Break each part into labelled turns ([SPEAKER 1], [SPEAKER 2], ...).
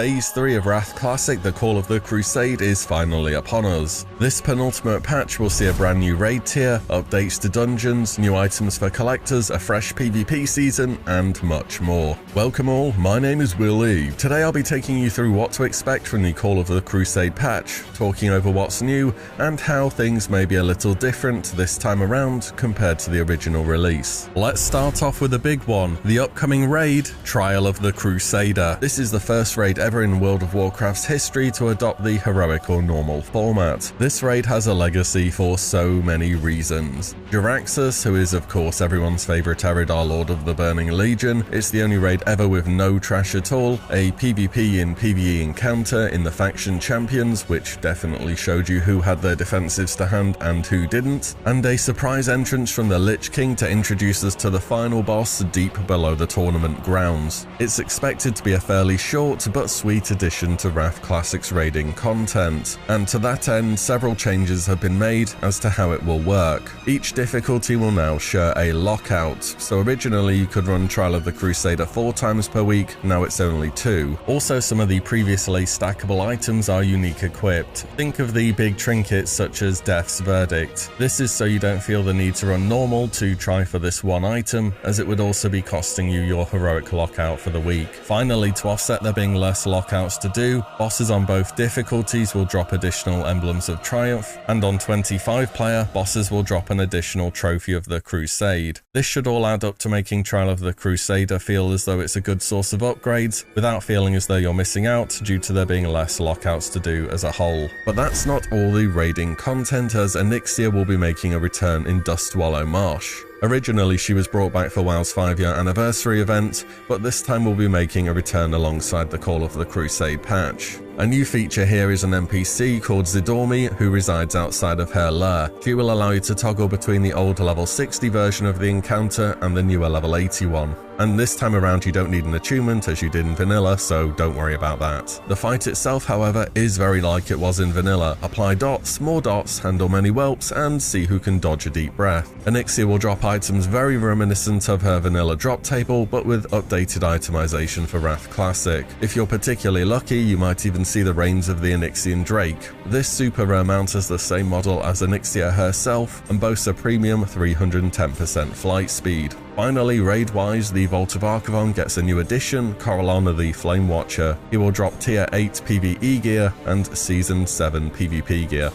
[SPEAKER 1] Phase 3 of Wrath Classic, the Call of the Crusade, is finally upon us. This penultimate patch will see a brand new raid tier, updates to dungeons, new items for collectors, a fresh PvP season, and much more. Welcome all, my name is Willie. Today I'll be taking you through what to expect from the Call of the Crusade patch, talking over what's new, and how things may be a little different this time around compared to the original release. Let's start off with the big one, the upcoming raid, Trial of the Crusader. This is the first raid ever in World of Warcraft's history to adopt the heroic or normal format. This raid has a legacy for so many reasons. Jaraxxus, who is of course everyone's favourite Eridar Lord of the Burning Legion, it's the only raid ever with no trash at all, a PvP and PvE encounter in the faction champions, which definitely showed you who had their defensives to hand and who didn't, and a surprise entrance from the Lich King to introduce us to the final boss deep below the tournament grounds. It's expected to be a fairly short but sweet addition to Wrath Classic's raiding content, and to that end several changes have been made as to how it will work. Each difficulty will now share a lockout, so originally you could run Trial of the Crusader 4 times per week, now it's only 2. Also, some of the previously stackable items are unique equipped. Think of the big trinkets such as Death's Verdict. This is so you don't feel the need to run normal to try for this one item, as it would also be costing you your heroic lockout for the week. Finally, to offset there being less lockouts to do, bosses on both difficulties will drop additional Emblems of Triumph, and on 25 player, bosses will drop an additional Trophy of the Crusade. This should all add up to making Trial of the Crusader feel as though it's a good source of upgrades, without feeling as though you're missing out due to there being less lockouts to do as a whole. But that's not all the raiding content, as Onyxia will be making a return in Dustwallow Marsh. Originally she was brought back for WoW's 5-year anniversary event, but this time we'll be making a return alongside the Call of the Crusade patch. A new feature here is an NPC called Zidormi who resides outside of her lair. She will allow you to toggle between the old level 60 version of the encounter and the newer level 81. And this time around you don't need an attunement as you did in vanilla, so don't worry about that. The fight itself, however, is very like it was in vanilla. Apply dots, more dots, handle many whelps, and see who can dodge a deep breath. Onyxia will drop items very reminiscent of her vanilla drop table, but with updated itemization for Wrath Classic. If you're particularly lucky, you might even see the reins of the Onyxian Drake. This super rare mount has the same model as Onyxia herself, and boasts a premium 310% flight speed. Finally, raid-wise, the Vault of Archivon gets a new addition, Corellana the Flame Watcher. He will drop Tier 8 PvE gear and Season 7 PvP gear.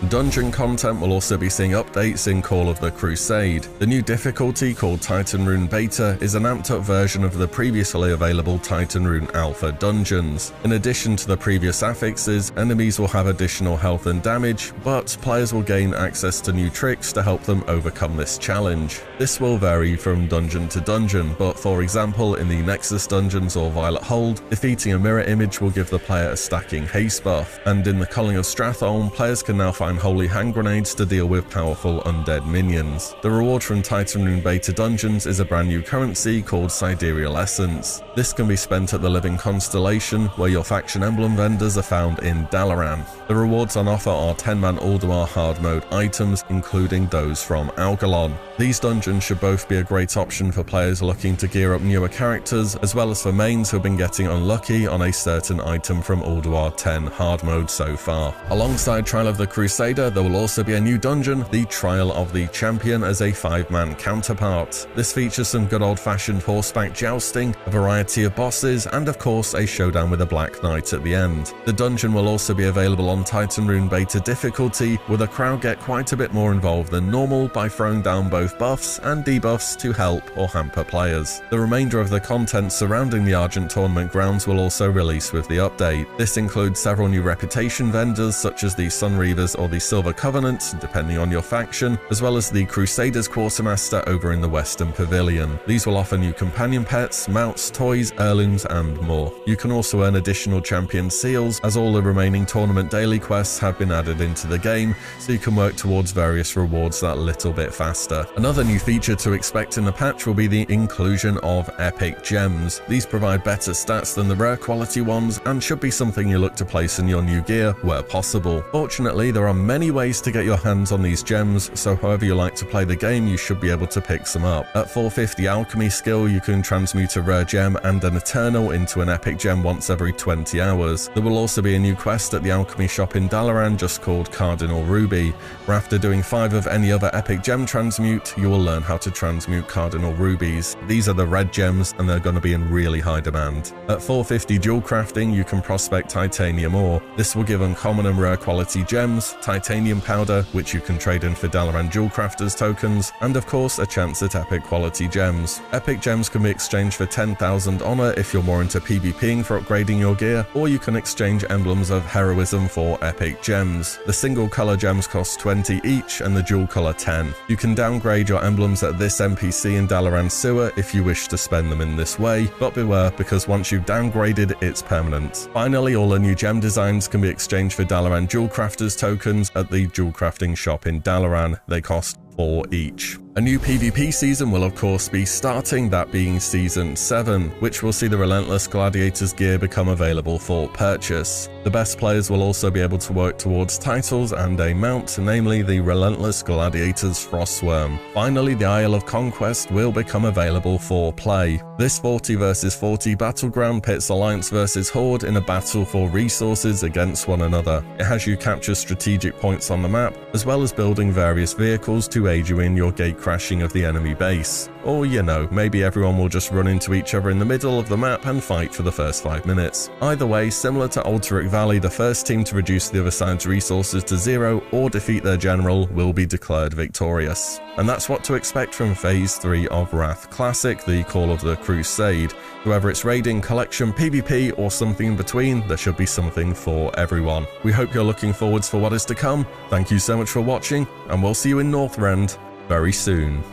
[SPEAKER 1] Dungeon content will also be seeing updates in Call of the Crusade. The new difficulty, called Titan Rune Beta, is an amped up version of the previously available Titan Rune Alpha dungeons. In addition to the previous affixes, enemies will have additional health and damage, but players will gain access to new tricks to help them overcome this challenge. This will vary from dungeon to dungeon, but for example, in the Nexus dungeons or Violet Hold, defeating a mirror image will give the player a stacking haste buff, and in the Culling of Stratholme, players can now find holy hand grenades to deal with powerful undead minions. The reward from Titan Rune Beta dungeons is a brand new currency called Sidereal Essence. This can be spent at the Living Constellation, where your faction emblem vendors are found in Dalaran. The rewards on offer are 10-man Ulduar hard mode items, including those from Algalon. These dungeons should both be a great option for players looking to gear up newer characters, as well as for mains who have been getting unlucky on a certain item from Ulduar 10 hard mode so far. Alongside Trial of the Crusade, there will also be a new dungeon, the Trial of the Champion, as a 5-man counterpart. This features some good old-fashioned horseback jousting, a variety of bosses, and of course a showdown with a Black Knight at the end. The dungeon will also be available on Titan Rune Beta difficulty, where the crowd get quite a bit more involved than normal by throwing down both buffs and debuffs to help or hamper players. The remainder of the content surrounding the Argent Tournament grounds will also release with the update. This includes several new reputation vendors such as the Sunreavers or the Silver Covenant, depending on your faction, as well as the Crusaders Quartermaster over in the Western Pavilion. These will offer new companion pets, mounts, toys, heirlooms, and more. You can also earn additional champion seals, as all the remaining tournament daily quests have been added into the game, so you can work towards various rewards that little bit faster. Another new feature to expect in the patch will be the inclusion of epic gems. These provide better stats than the rare quality ones, and should be something you look to place in your new gear where possible. Fortunately, there are are many ways to get your hands on these gems, so however you like to play the game, you should be able to pick some up. At 450 alchemy skill, you can transmute a rare gem and an eternal into an epic gem once every 20 hours. There will also be a new quest at the alchemy shop in Dalaran just called Cardinal Ruby, where after doing 5 of any other epic gem transmute, you will learn how to transmute Cardinal Rubies. These are the red gems and they're going to be in really high demand. At 450 jewel crafting, you can prospect titanium ore. This will give uncommon and rare quality gems, titanium powder, which you can trade in for Dalaran jewel crafters tokens, and of course a chance at epic quality gems. Epic gems can be exchanged for 10,000 honor if you're more into PvPing for upgrading your gear, or you can exchange emblems of heroism for epic gems. The single color gems cost 20 each and the dual color 10. You can downgrade your emblems at this NPC in Dalaran Sewer if you wish to spend them in this way, but beware because once you've downgraded, it's permanent. Finally, all the new gem designs can be exchanged for Dalaran jewel crafters tokens at the jewel crafting shop in Dalaran. They cost 4 each. A new PvP season will of course be starting, that being Season 7, which will see the Relentless Gladiators gear become available for purchase. The best players will also be able to work towards titles and a mount, namely the Relentless Gladiators Frostworm. Finally, the Isle of Conquest will become available for play. This 40 vs 40 battleground pits Alliance vs Horde in a battle for resources against one another. It has you capture strategic points on the map, as well as building various vehicles to aid you in your gate crashing of the enemy base. Or, you know, maybe everyone will just run into each other in the middle of the map and fight for the first 5 minutes. Either way, similar to Alterac Valley, the first team to reduce the other side's resources to 0 or defeat their general will be declared victorious. And that's what to expect from Phase 3 of Wrath Classic, the Call of the Crusade. Whether it's raiding, collection, PvP, or something in between, there should be something for everyone. We hope you're looking forwards for what is to come. Thank you so much for watching, and we'll see you in Northrend very soon.